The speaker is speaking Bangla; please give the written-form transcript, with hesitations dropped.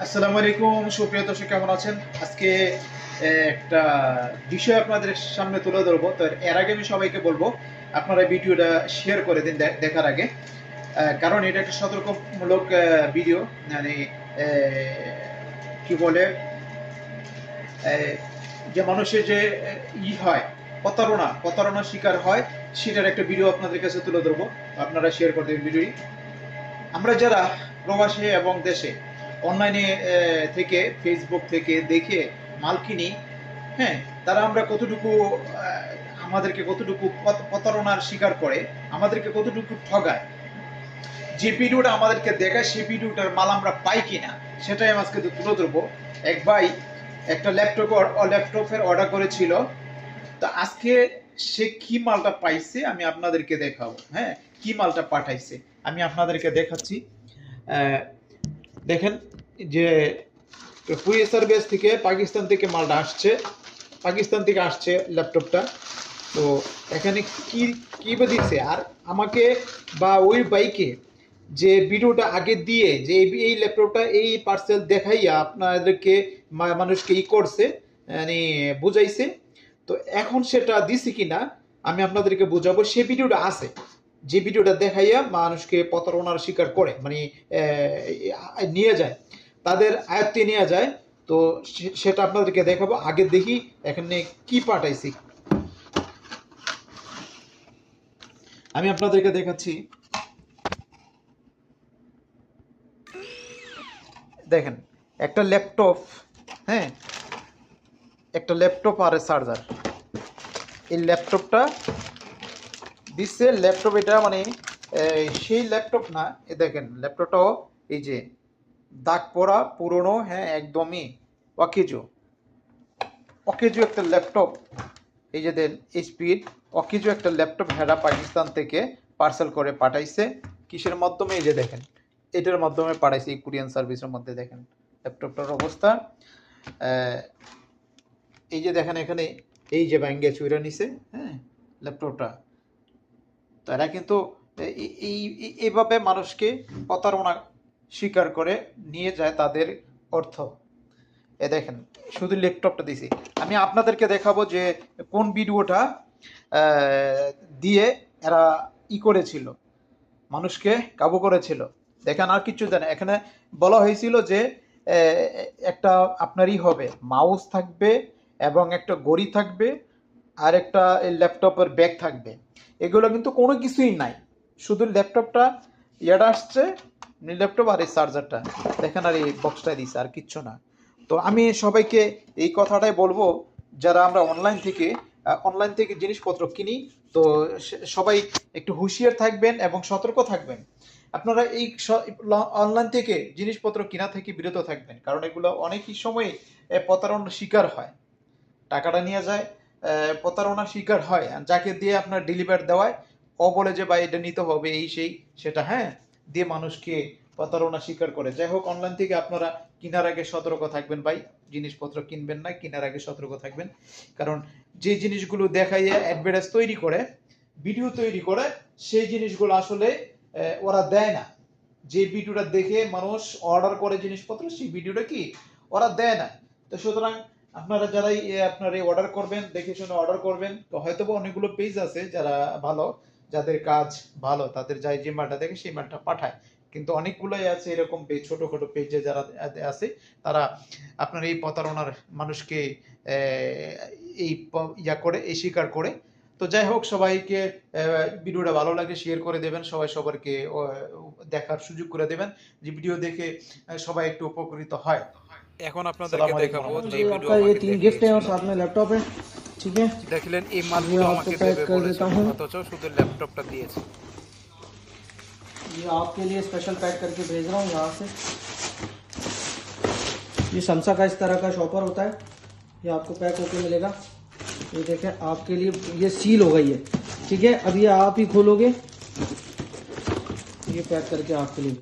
আসসালামু আলাইকুম সুপ্রিয় দর্শক, কেমন আছেন? আজকে একটা বিষয় আপনাদের সামনে তুলে ধরবো। তো এর আগে আমি সবাইকে বলবো আপনারা ভিডিওটা শেয়ার করে দিন দেখার আগে, কারণ এটা একটা সতর্কমূলক ভিডিও। মানে কি বলে, যে মানুষের যে হয়, প্রতারণার শিকার হয়, সেটার একটা ভিডিও আপনাদের কাছে তুলে ধরবো। আপনারা শেয়ার করে দেবেন ভিডিওটি। আমরা যারা প্রবাসে এবং দেশে অনলাইনে থেকে, ফেসবুক থেকে দেখে মাল কিনি, হ্যাঁ, তারা আমরা কতটুকু আমাদেরকে কতটুকু প্রতারণার শিকার করে, আমাদেরকে কতটুকু ঠগায়, যে ভিডিওটা আমাদেরকে দেখায় সেই ভিডিওটার মাল আমরা পাই কিনা, সেটাই আমি আজকে তুলে ধরবো। এক ভাই একটা ল্যাপটপের অর্ডার করেছিল। তো আজকে সে কি মালটা পাইছে আমি আপনাদেরকে দেখাবো। হ্যাঁ, কি মালটা পাঠাইছে আমি আপনাদেরকে দেখাচ্ছি। দেখেন যে কুরিয়ার বেস থেকে পাকিস্তান থেকে মালটা আসছে, পাকিস্তান থেকে আসছে ল্যাপটপটা। তো এখানে কি কি দিচ্ছে, আর আমাকে বা ওই বাইকে যে ভিডিওটা আগে দিয়ে যে এই ল্যাপটপটা এই পার্সেল দেখাইয়া আপনাদেরকে মানুষকে করছে, মানে বুঝাইছে। তো এখন সেটা দিছি কিনা আমি আপনাদেরকে বুঝাবো। সে ভিডিওটা আছে, যে ভিডিওটা দেখাইয়া মানুষকে প্রতারণার শিকার করে, মানে নিয়ে যায়, তাদের আয়ত্তে নিয়ে যায়। তো সেটা আপনাদেরকে দেখাবো। আগে দেখি এখানে কি পাঠাইছি, আমি আপনাদেরকে দেখাচ্ছি। দেখেন একটা ল্যাপটপ, হ্যাঁ, একটা ল্যাপটপ আর চার্জার। এই ল্যাপটপটা দিচ্ছে, ল্যাপটপ এটা মানে সেই ল্যাপটপ না। এ দেখেন ল্যাপটপটাও এই যে দাগ পড়া, পুরনো, হ্যাঁ, একদমই অকেজো একটা ল্যাপটপ। এই যে দেন স্পিড অকেজো একটা ল্যাপটপ হেরা পাকিস্তান থেকে পার্সেল করে পাঠাইছে। কিসের মাধ্যমে? এই যে দেখেন এটার মাধ্যমে পাঠাইছে, এই কুরিয়ান সার্ভিসের মধ্যে। দেখেন ল্যাপটপটার অবস্থা। এই যে দেখেন এখানে এই যে ব্যাঙ্গে চুইরা নিছে, হ্যাঁ, ল্যাপটপটা। তারা কিন্তু এইভাবে মানুষকে প্রতারণা স্বীকার করে নিয়ে যায় তাদের অর্থ। এ দেখেন শুধু ল্যাপটপটা দিছি। আমি আপনাদেরকে দেখাবো যে কোন ভিডিওটা দিয়ে এরা করেছিল, মানুষকে কাবু করেছিল। দেখেন আর কিছু দেন, এখানে বলা হয়েছিল যে একটা আপনারই হবে, মাউস থাকবে এবং একটা ঘড়ি থাকবে আর একটা ল্যাপটপের ব্যাগ থাকবে। এগুলো কিন্তু কোনো কিছুই নাই, শুধু ল্যাপটপটা ইয়াটা আসছে, ল্যাপটপ আর এই চার্জারটা দেখেন, আর এই বক্সটা দিছে, আর কিচ্ছু না। তো আমি সবাইকে এই কথাটাই বলবো, যারা আমরা অনলাইন থেকে জিনিসপত্র কিনি, তো সবাই একটু হুঁশিয়ার থাকবেন এবং সতর্ক থাকবেন। আপনারা এই অনলাইন থেকে জিনিসপত্র কিনা থেকে বিরত থাকবেন, কারণ এগুলো অনেকই সময় প্রতারণার শিকার হয়, টাকাটা নিয়ে যায়, প্রতারণার শিকার হয়। যাকে দিয়ে আপনার ডেলিভার দেওয়ায় ও বলে যে ভাই এটা নিতে হবে, এই সেই সেটা, হ্যাঁ, দিয়ে মানুষকে প্রতারণা স্বীকার করে। যাই হোক, অনলাইন থেকে আপনারা কেনার আগে সতর্ক থাকবেন ভাই, জিনিসপত্র কিনবেন না, কেনার আগে সতর্ক থাকবেন। কারণ যে জিনিসগুলো দেখাইয়া অ্যাডভার্টাইজ তৈরি করে, ভিডিও তৈরি করে, সেই জিনিসগুলো আসলে ওরা দেয় না। যে ভিডিওটা দেখে মানুষ অর্ডার করে জিনিসপত্র, সেই ভিডিওটা কি ওরা দেয় না। তো সুতরাং আপনারা যারাই আপনার এই অর্ডার করবেন, দেখে শুনে অর্ডার করবেন। তো হয়তো অনেকগুলো পেজ আছে যারা ভালো, যাদের কাজ ভালো, তাদের যাই যে মালটা দেখে সেই মালটা পাঠায়। কিন্তু অনেকগুলোই আছে এরকম পেজ, ছোটখাটো পেজে যারা আছে, তারা আপনার এই প্রতারণার মানুষকে এই করে, এই স্বীকার করে। তো যাই হোক, সবাইকে ভিডিওটা ভালো লাগে শেয়ার করে দেবেন, সবাই সবারকে দেখার সুযোগ করে দেবেন, যে ভিডিও দেখে সবাই একটু উপকৃত হয়। এখন আপনাদেরকে দেখাবো যে ভিডিও ये 3 गिफ्ट है और साथ में लैपटॉप है। ठीक है, দেখলেন এই মালগুলো আমাকে দেবে বলেছে, অথচ শুধু ল্যাপটপটা দিয়েছে। ये आपके लिए स्पेशल पैक करके भेज रहा हूँ यहाँ से। ये समसा का इस तरह का शॉपर होता है, ये आपको पैक होके मिलेगा। ये देखें आपके लिए ये सील हो गई है। ठीक है, अब ये आप ही खोलोगे, ये पैक करके आपके लिए।